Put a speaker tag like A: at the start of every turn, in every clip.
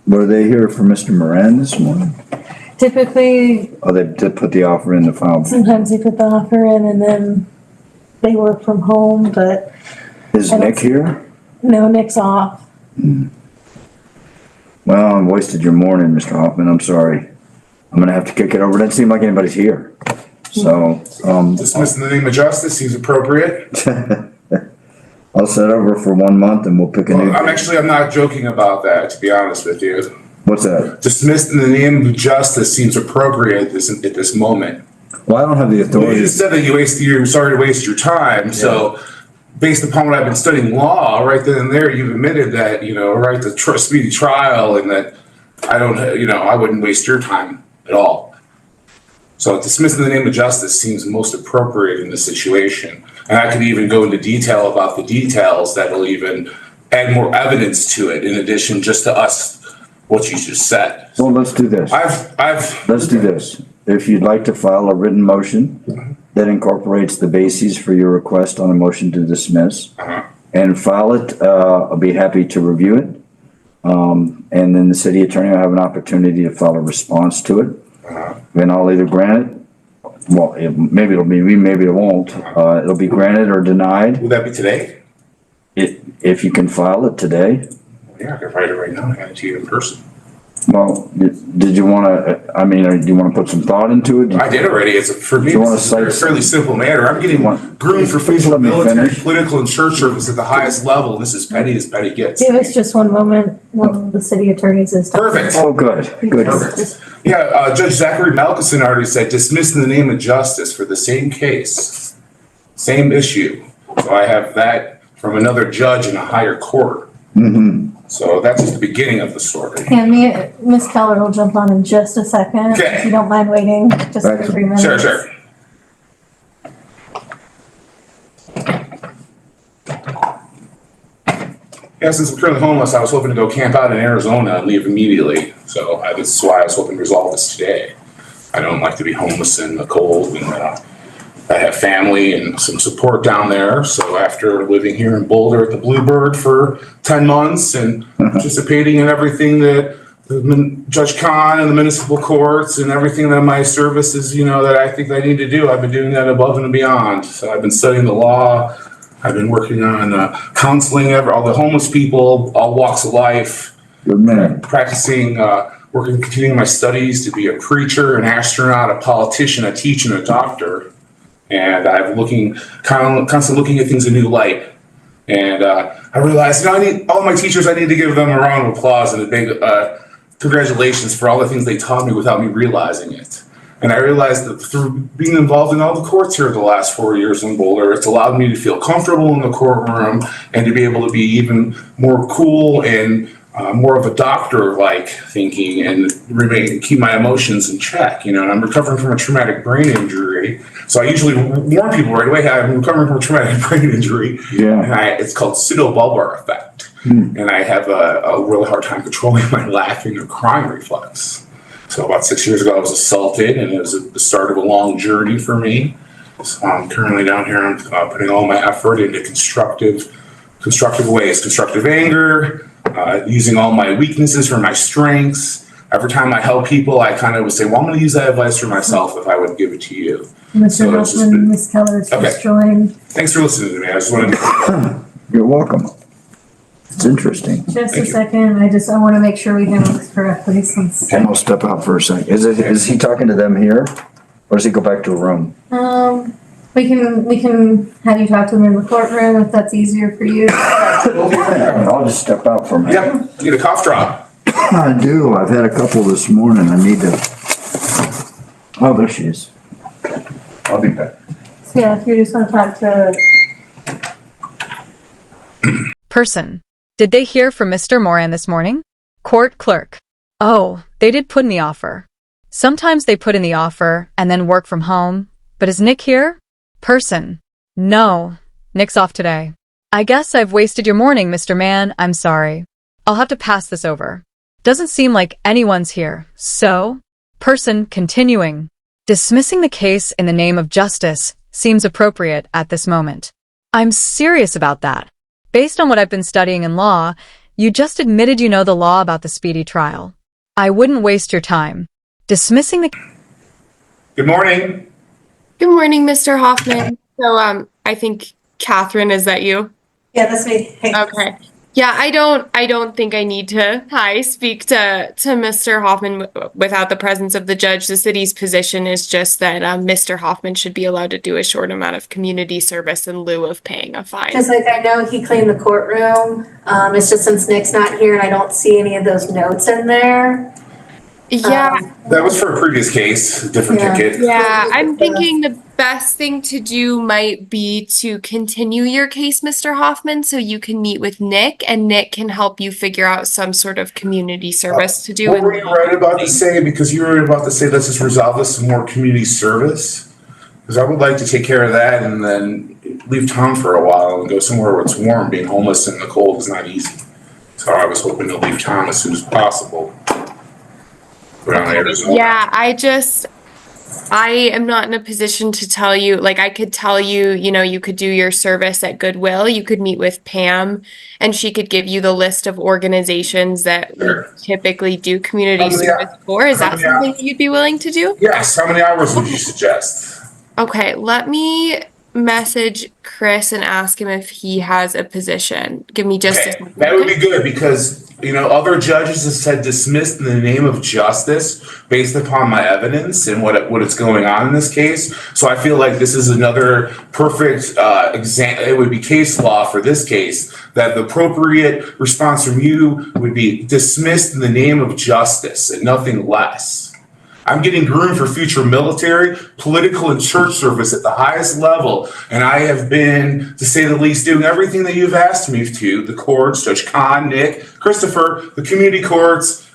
A: Were they here for Mr. Moran this morning?
B: Typically,
A: Oh, they did put the offer in the file.
B: sometimes they put the offer in and then they work from home, but
A: Is Nick here?
B: no, Nick's off.
A: Well, I wasted your morning, Mr. Hoffman. I'm sorry. I'm gonna have to kick it over. It doesn't seem like anybody's here. So,
C: Dismissed in the name of justice seems appropriate.
A: I'll set over for 1 month and we'll pick a new.
C: I'm not joking about that, to be honest with you.
A: What's that?
C: Dismissed in the name of justice seems appropriate at this moment.
A: Well, I don't have the authority.
C: You just said that you're sorry to waste your time, so based upon what I've been studying law, right then and there, you've admitted that, right, the speedy trial, and that I wouldn't waste your time at all. So dismissed in the name of justice seems most appropriate in this situation. And I could even go into detail about the details that will even add more evidence to it, in addition just to what you just said.
A: Well, let's do this. Let's do this. If you'd like to file a written motion that incorporates the bases for your request on a motion to dismiss, and file it, I'll be happy to review it. And then the city attorney will have an opportunity to file a response to it. And I'll either grant it, well, maybe it'll be me, maybe it won't. It'll be granted or denied.
C: Will that be today?
A: If you can file it today.
C: Yeah, I can write it right now and hand it to you in person.
A: Well, did you want to, do you want to put some thought into it?
C: I did already. For me, it's a fairly simple matter. I'm getting groomed for faithful military, political, and church service at the highest level. This is petty as petty gets.
B: Give us just one moment when the city attorney's is talking.
C: Perfect.
A: Oh, good.
C: Perfect. Yeah, Judge Zachary Melkison already said dismissed in the name of justice for the same case, same issue. So I have that from another judge in a higher court. So that's just the beginning of the story.
B: And Miss Keller will jump on in just a second.
C: Okay.
B: If you don't mind waiting just for 3 minutes.
C: Sure. Yeah, since I'm currently homeless, I was hoping to go camp out in Arizona and leave immediately. So this is why I was hoping to resolve this today. I don't like to be homeless in the cold, and I have family and some support down there. So after living here in Boulder at the Bluebird for 10 months and participating in everything that Judge Kahn and the municipal courts and everything that my services, that I think I need to do, I've been doing that above and beyond. So I've been studying the law. I've been working on counseling all the homeless people, all walks of life.
A: Good man.
C: Practicing, continuing my studies to be a preacher, an astronaut, a politician, a teacher, and a doctor. And I'm constantly looking at things in a new light. And I realized, I need all my teachers, I need to give them a round of applause and a big congratulations for all the things they taught me without me realizing it. And I realized that through being involved in all the courts here the last 4 years in Boulder, it's allowed me to feel comfortable in the courtroom and to be able to be even more cool and more of a doctor-like thinking and keep my emotions in check, and I'm recovering from a traumatic brain injury. So I usually warn people right away, I'm recovering from a traumatic brain injury.
A: Yeah.
C: And it's called pseudobulbar effect. And I have a really hard time controlling my laughing or crying reflex. So about 6 years ago, I was assaulted, and it was the start of a long journey for me. So I'm currently down here, I'm putting all my effort into constructive ways, constructive anger, using all my weaknesses for my strengths. Every time I help people, I kind of would say, well, I'm going to use that advice for myself if I would give it to you.
B: Mr. Hoffman, Ms. Keller just joined.
C: Thanks for listening to me. I just wanted to...
A: You're welcome. It's interesting.
B: Just a second. I want to make sure we handle this correctly since.
A: And I'll step out for a second. Is he talking to them here? Or does he go back to a room?
B: We can have you talk to them in the courtroom if that's easier for you.
A: I'll just step out for a minute.
C: Yep, you get a cough drop.
A: I do. I've had a couple this morning. I need to. Oh, there she is. I'll be back.
B: So yeah, if you just want to talk to.
D: Person. Did they hear from Mr. Moran this morning? Court clerk. Oh, they did put in the offer. Sometimes they put in the offer and then work from home. But is Nick here? Person. No. Nick's off today. I guess I've wasted your morning, Mr. Man. I'm sorry. I'll have to pass this over. Doesn't seem like anyone's here. So? Person continuing. Dismissing the case in the name of justice seems appropriate at this moment. I'm serious about that. Based on what I've been studying in law, You just admitted you know the law about the speedy trial. I wouldn't waste your time. Dismissing the...
C: Good morning.
E: Good morning, Mr. Hoffman. So, I think Catherine, is that you?
B: Yeah, that's me. Hey.
E: Okay. Yeah, I don't think I need to, speak to Mr. Hoffman without the presence of the judge. The city's position is just that Mr. Hoffman should be allowed to do a short amount of community service in lieu of paying a fine.
B: Because I know he cleaned the courtroom. It's just since Nick's not here and I don't see any of those notes in there.
E: Yeah.
C: That was for a previous case, different ticket.
E: Yeah, I'm thinking the best thing to do might be to continue your case, Mr. Hoffman, so you can meet with Nick and Nick can help you figure out some sort of community service to do.
C: What were you right about to say? Because you were about to say, let's just resolve this to more community service. Because I would like to take care of that and then leave town for a while and go somewhere where it's warm. Being homeless in the cold is not easy. So I was hoping to leave town as soon as possible.
E: Yeah, I am not in a position to tell you, like I could tell you, you could do your service at Goodwill. You could meet with Pam and she could give you the list of organizations that we typically do community service for. Is that something that you'd be willing to do?
C: Yes. How many hours would you suggest?
E: Okay, let me message Chris and ask him if he has a position. Give me just a second.
C: That would be good because, other judges have said dismissed in the name of justice based upon my evidence and what is going on in this case. So I feel like this is another perfect example. It would be case law for this case that the appropriate response from you would be dismissed in the name of justice and nothing less. I'm getting groomed for future military, political, and church service at the highest level. And I have been, to say the least, doing everything that you've asked me to. The courts, Judge Kahn, Nick, Christopher, the community courts,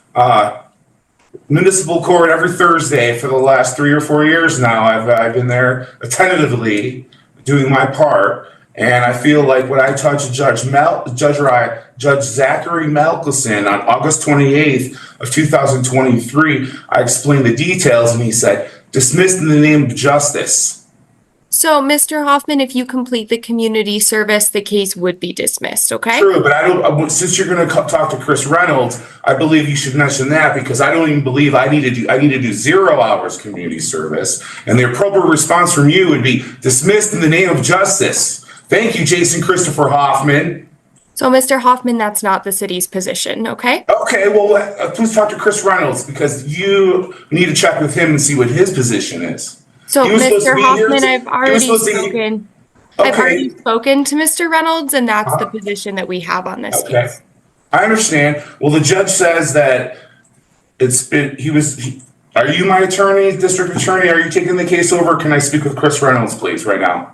C: municipal court every Thursday for the last 3 or 4 years now. I've been there attentively doing my part. And I feel like when I touched Judge Zachary Malcolson on August 28th of 2023, I explained the details and he said, dismissed in the name of justice.
E: So, Mr. Hoffman, if you complete the community service, the case would be dismissed, okay?
C: True, but since you're going to talk to Chris Reynolds, I believe you should mention that because I don't even believe I need to do 0 hours community service. And the appropriate response from you would be dismissed in the name of justice. Thank you, Jason Christopher Hoffman.
E: So, Mr. Hoffman, that's not the city's position, okay?
C: Okay, well, please talk to Chris Reynolds because you need to check with him and see what his position is.
E: So, Mr. Hoffman, I've already spoken to Mr. Reynolds, and that's the position that we have on this case.
C: I understand. Well, the judge says that are you my attorney, district attorney? Are you taking the case over? Can I speak with Chris Reynolds, please, right now?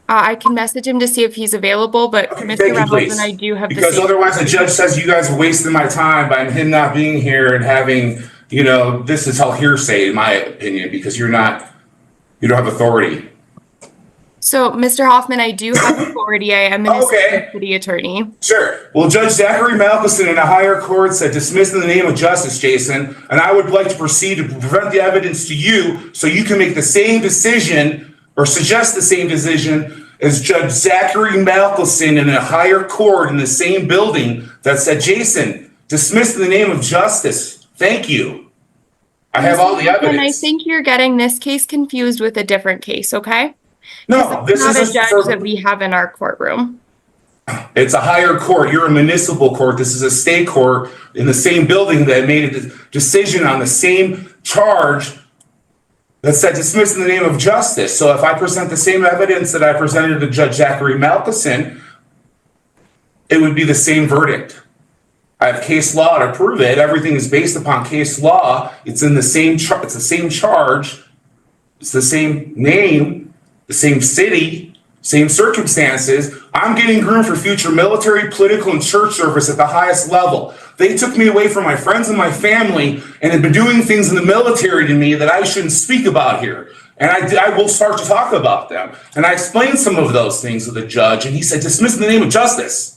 E: I can message him to see if he's available, but Mr. Reynolds and I do have
C: because otherwise the judge says you guys are wasting my time by him not being here and having, this is all hearsay in my opinion because you don't have authority.
E: So, Mr. Hoffman, I do have authority. I am an assistant city attorney.
C: Sure. Well, Judge Zachary Malcolson in a higher court said dismissed in the name of justice, Jason, and I would like to proceed to present the evidence to you so you can make the same decision or suggest the same decision as Judge Zachary Malcolson in a higher court in the same building that said, Jason, dismissed in the name of justice. Thank you. I have all the evidence.
E: And I think you're getting this case confused with a different case, okay?
C: No, this is
E: not a judge that we have in our courtroom.
C: It's a higher court. You're a municipal court. This is a state court in the same building that made a decision on the same charge that said dismissed in the name of justice. So if I present the same evidence that I presented to Judge Zachary Malcolson, it would be the same verdict. I have case law to prove it. Everything is based upon case law. It's in the same it's the same charge. It's the same name, the same city, same circumstances. I'm getting groomed for future military, political, and church service at the highest level. They took me away from my friends and my family and have been doing things in the military to me that I shouldn't speak about here. And I will start to talk about them. And I explained some of those things to the judge, and he said, dismiss in the name of justice.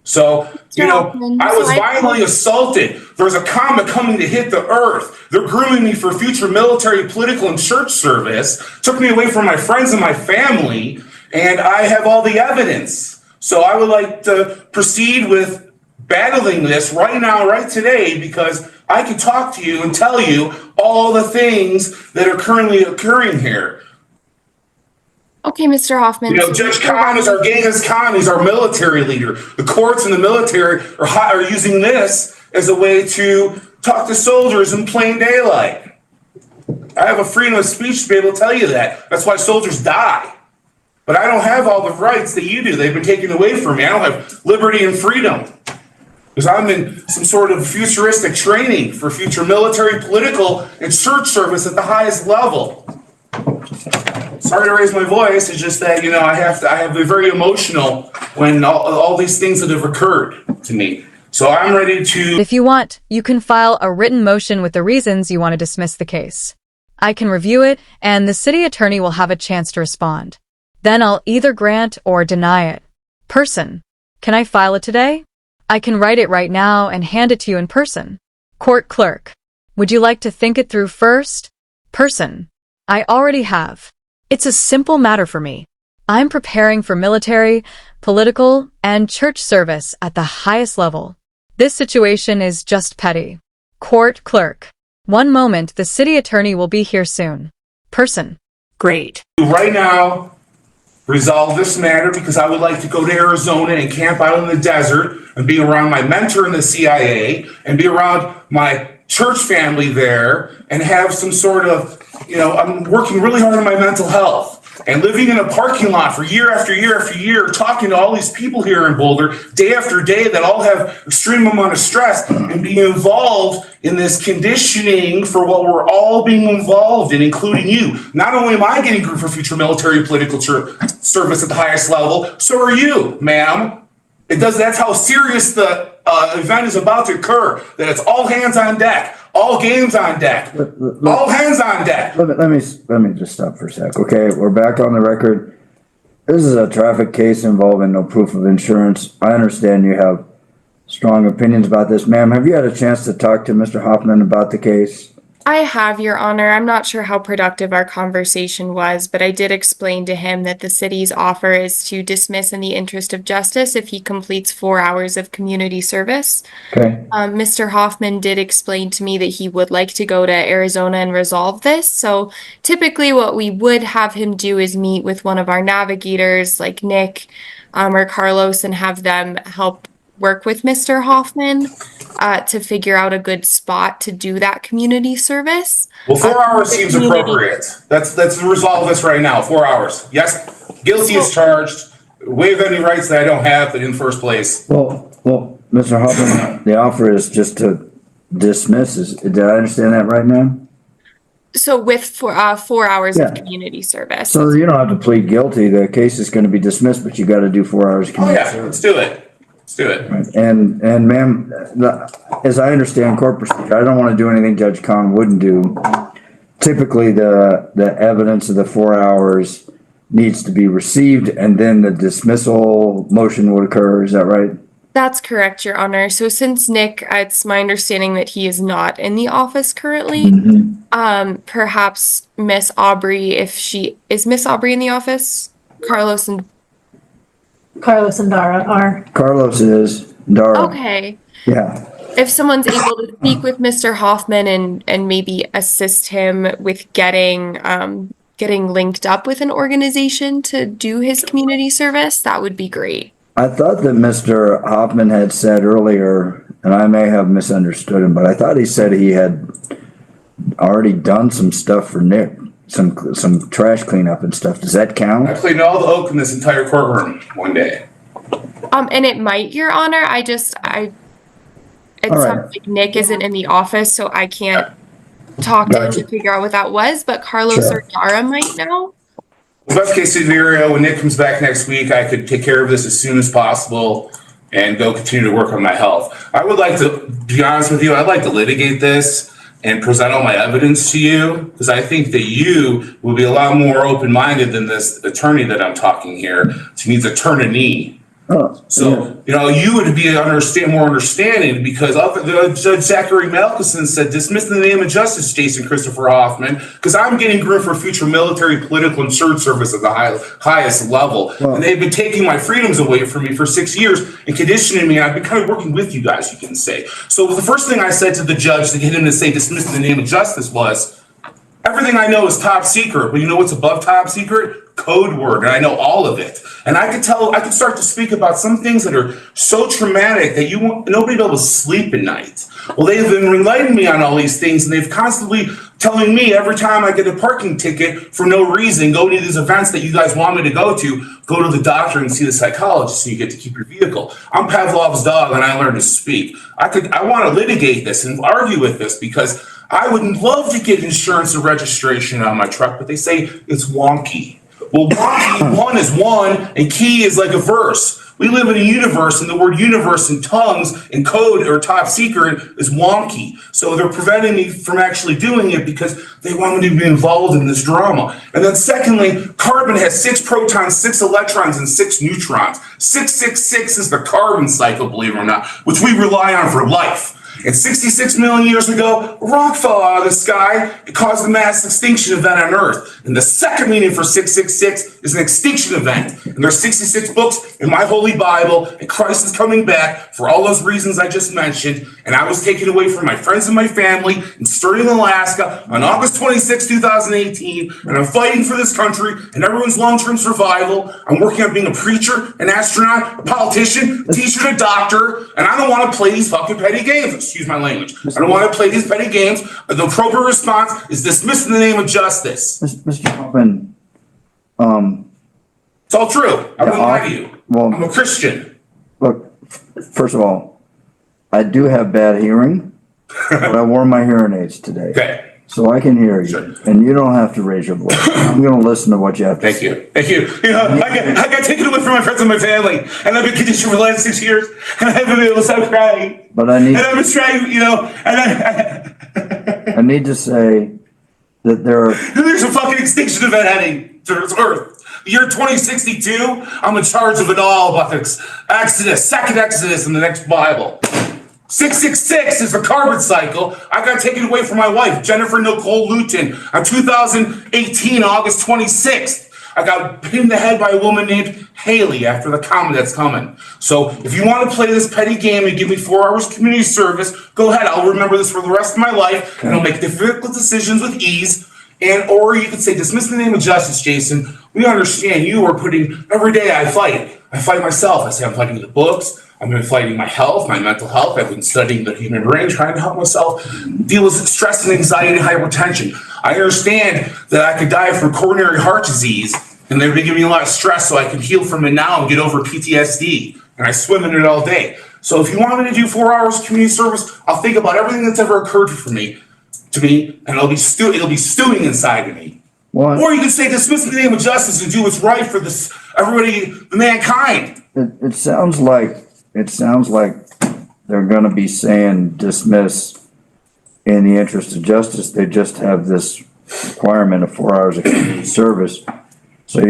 C: So, I was violently assaulted. There's a comet coming to hit the earth. They're grooming me for future military, political, and church service, took me away from my friends and my family, and I have all the evidence. So I would like to proceed with battling this right now, right today, because I can talk to you and tell you all the things that are currently occurring here.
E: Okay, Mr. Hoffman.
C: You know,
E: so
C: Judge
E: Mr.
C: Khan is our Genghis Khan. He's our military leader. The courts and the military are using this as a way to talk to soldiers in plain daylight. I have a freedom of speech to be able to tell you that. That's why soldiers die. But I don't have all the rights that you do. They've been taken away from me. I don't have liberty and freedom. Because I'm in some sort of futuristic training for future military, political, and church service at the highest level. Sorry to raise my voice. It's just that, you know, I have been very emotional when all these things that have occurred to me. So I'm ready to.
D: If you want, you can file a written motion with the reasons you want to dismiss the case. I can review it, and the city attorney will have a chance to respond. Then I'll either grant or deny it. Person. Can I file it today? I can write it right now and hand it to you in person. Court clerk. Would you like to think it through first? Person. I already have. It's a simple matter for me. I'm preparing for military, political, and church service at the highest level. This situation is just petty. Court clerk. One moment, the city attorney will be here soon. Person. Great.
C: Right now, resolve this matter because I would like to go to Arizona and camp out in the desert and be around my mentor in the CIA and be around my church family there and have some sort of, you know, I'm working really hard on my mental health and living in a parking lot for year after year after year, talking to all these people here in Boulder day after day that all have extreme amount of stress and being involved in this conditioning for what we're all being involved in, including you. Not only am I getting group for future military and political service at the highest level, so are you, ma'am. That's how serious the event is about to occur, that it's all hands on deck, all games on deck, all hands on deck.
A: Let me just stop for a sec. Okay, we're back on the record. This is a traffic case involving no proof of insurance. I understand you have strong opinions about this. Ma'am, have you had a chance to talk to Mr. Hoffman about the case?
E: I have, Your Honor. I'm not sure how productive our conversation was, but I did explain to him that the city's offer is to dismiss in the interest of justice if he completes 4 hours of community service.
A: Okay.
E: Mr. Hoffman did explain to me that he would like to go to Arizona and resolve this. So typically what we would have him do is meet with one of our navigators like Nick or Carlos and have them help work with Mr. Hoffman to figure out a good spot to do that community service.
C: Well, 4 hours seems appropriate. Let's resolve this right now. 4 hours. Yes, guilty is charged. Waive any rights that I don't have in the first place.
A: Well, Mr. Hoffman, the offer is just to dismiss. Did I understand that right, ma'am?
E: So with 4 hours of community service.
A: So you don't have to plead guilty. The case is going to be dismissed, but you got to do 4 hours of
C: Oh
A: community
C: yeah,
A: service.
C: let's do it. Let's do it.
A: Right. And ma'am, as I understand court procedure, I don't want to do anything Judge Khan wouldn't do. Typically, the evidence of the 4 hours needs to be received, and then the dismissal motion would occur. Is that right?
E: That's correct, Your Honor. So since Nick, it's my understanding that he is not in the office currently. Perhaps Miss Aubrey, is Miss Aubrey in the office? Carlos and
B: Dara are.
A: Carlos is. Dara.
E: Okay.
A: Yeah.
E: If someone's able to speak with Mr. Hoffman and maybe assist him with getting linked up with an organization to do his community service, that would be great.
A: I thought that Mr. Hoffman had said earlier, and I may have misunderstood him, but I thought he said he had already done some stuff for Nick, some trash cleanup and stuff. Does that
C: I
A: count?
C: cleaned all the oak in this entire courtroom one day.
E: And it might, Your Honor. It
A: All
E: sounds
A: right.
E: like Nick isn't in the office, so I can't talk to him to figure out what that was, but Carlos
A: Sure.
E: or Dara might know.
C: Best case scenario, when Nick comes back next week, I could take care of this as soon as possible and go continue to work on my health. I would like to be honest with you. I'd like to litigate this and present all my evidence to you because I think that you will be a lot more open-minded than this attorney that I'm talking here. He needs to turn a knee So, you would be more understanding because Judge Zachary Malkinson said, dismiss in the name of justice, Jason Christopher Hoffman, because I'm getting groomed for future military, political, and search service at the highest level. And they've been taking my freedoms away from me for 6 years and conditioning me. And I've been kind of working with you guys, you can say. So the first thing I said to the judge to get him to say dismiss in the name of justice was, everything I know is top secret, but you know what's above top secret? Code word, and I know all of it. And I could start to speak about some things that are so traumatic that nobody will be able to sleep at night. Well, they've been enlightening me on all these things, and they've constantly telling me every time I get a parking ticket for no reason, go to these events that you guys want me to go to the doctor and see the psychologist so you get to keep your vehicle. I'm Pavlov's dog, and I learned to speak. I want to litigate this and argue with this because I would love to get insurance and registration on my truck, but they say it's wonky. Well, wonky, one is one, and key is like a verse. We live in a universe, and the word universe in tongues and code or top secret is wonky. So they're preventing me from actually doing it because they want me to be involved in this drama. And then secondly, carbon has 6 protons, 6 electrons, and 6 neutrons. 666 is the carbon cycle, believe it or not, which we rely on for life. And 66 million years ago, a rock fell out of the sky. It caused a mass extinction event on Earth. And the second meaning for 666 is an extinction event. And there's 66 books in my Holy Bible, and Christ is coming back for all those reasons I just mentioned. And I was taken away from my friends and my family in Stirling, Alaska on August 26, 2018. And I'm fighting for this country and everyone's long-term survival. I'm working on being a preacher, an astronaut, a politician, a teacher, a doctor. And I don't want to play these fucking petty games. Excuse my language. I don't want to play these petty games. The appropriate response is dismissed in the name of justice.
A: Mr. Hoffman,
C: it's all true. I wouldn't lie to you.
A: Well,
C: I'm a Christian.
A: Look, first of all, I do have bad hearing, but I wore my hearing aids today.
C: Okay.
A: So I can hear you,
C: Sure.
A: and you don't have to raise your voice. I'm going to listen to what you have to say.
C: Thank you. I got taken away from my friends and my family, and I've been conditioned for the last 6 years, and I haven't been able to stop crying.
A: But I need.
C: And I've been trying,
A: I need to say that
C: there's a fucking extinction event heading to this Earth. The year 2062, I'm in charge of it all about the Exodus, second Exodus in the next Bible. 666 is the carbon cycle. I got taken away from my wife, Jennifer Nicole Luton, on 2018, August 26th. I got hit in the head by a woman named Haley after the comet that's coming. So if you want to play this petty game and give me 4 hours community service, go ahead. I'll remember this for the rest of my life, and I'll make difficult decisions with ease. Or you could say, dismiss in the name of justice, Jason. We understand you are putting, every day I fight. I fight myself. I say I'm fighting the books. I've been fighting my health, my mental health. I've been studying the human brain, trying to help myself deal with stress and anxiety and hypertension. I understand that I could die from coronary heart disease, and they've been giving me a lot of stress so I can heal from it now and get over PTSD. And I swim in it all day. So if you want me to do 4 hours community service, I'll think about everything that's ever occurred to me, and it'll be stewing inside of me.
A: What?
C: Or you can say dismiss in the name of justice and do what's right for this everybody, mankind.
A: It sounds like they're going to be saying dismiss in the interest of justice. They just have this requirement of 4 hours of community service. So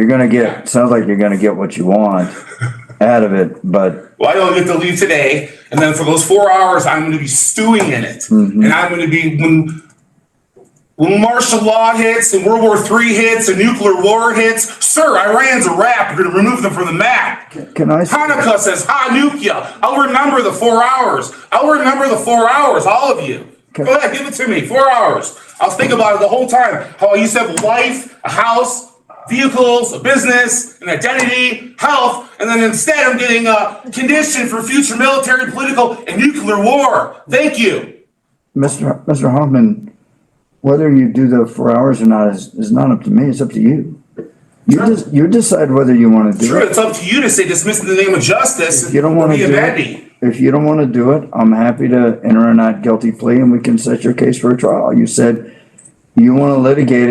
A: sounds like you're going to get what you want out of it, but.
C: Well, I don't get to leave today. And then for those 4 hours, I'm going to be stewing in it. Mm-hmm. And I'm going to be, when martial law hits and World War III hits and nuclear war hits, sir, Iran's a wrap. You're going to remove them from the map.
A: Can I?
C: Hanukkah says Hanukkah. I'll remember the 4 hours. All of you. Go ahead, give it to me. 4 hours. I'll think about it the whole time. How I used to have a wife, a house, vehicles, a business, an identity, health, and then instead I'm getting conditioned for future military, political, and nuclear war. Thank you.
A: Mr. Hoffman, whether you do the 4 hours or not is not up to me. It's up to you. You decide whether you want to do it.
C: Sure, it's up to you to say dismiss in the name of justice.
A: If you don't want to do it, if you don't want to do it, I'm happy to enter a not guilty plea and we can set your case for a trial. You said you want to litigate it.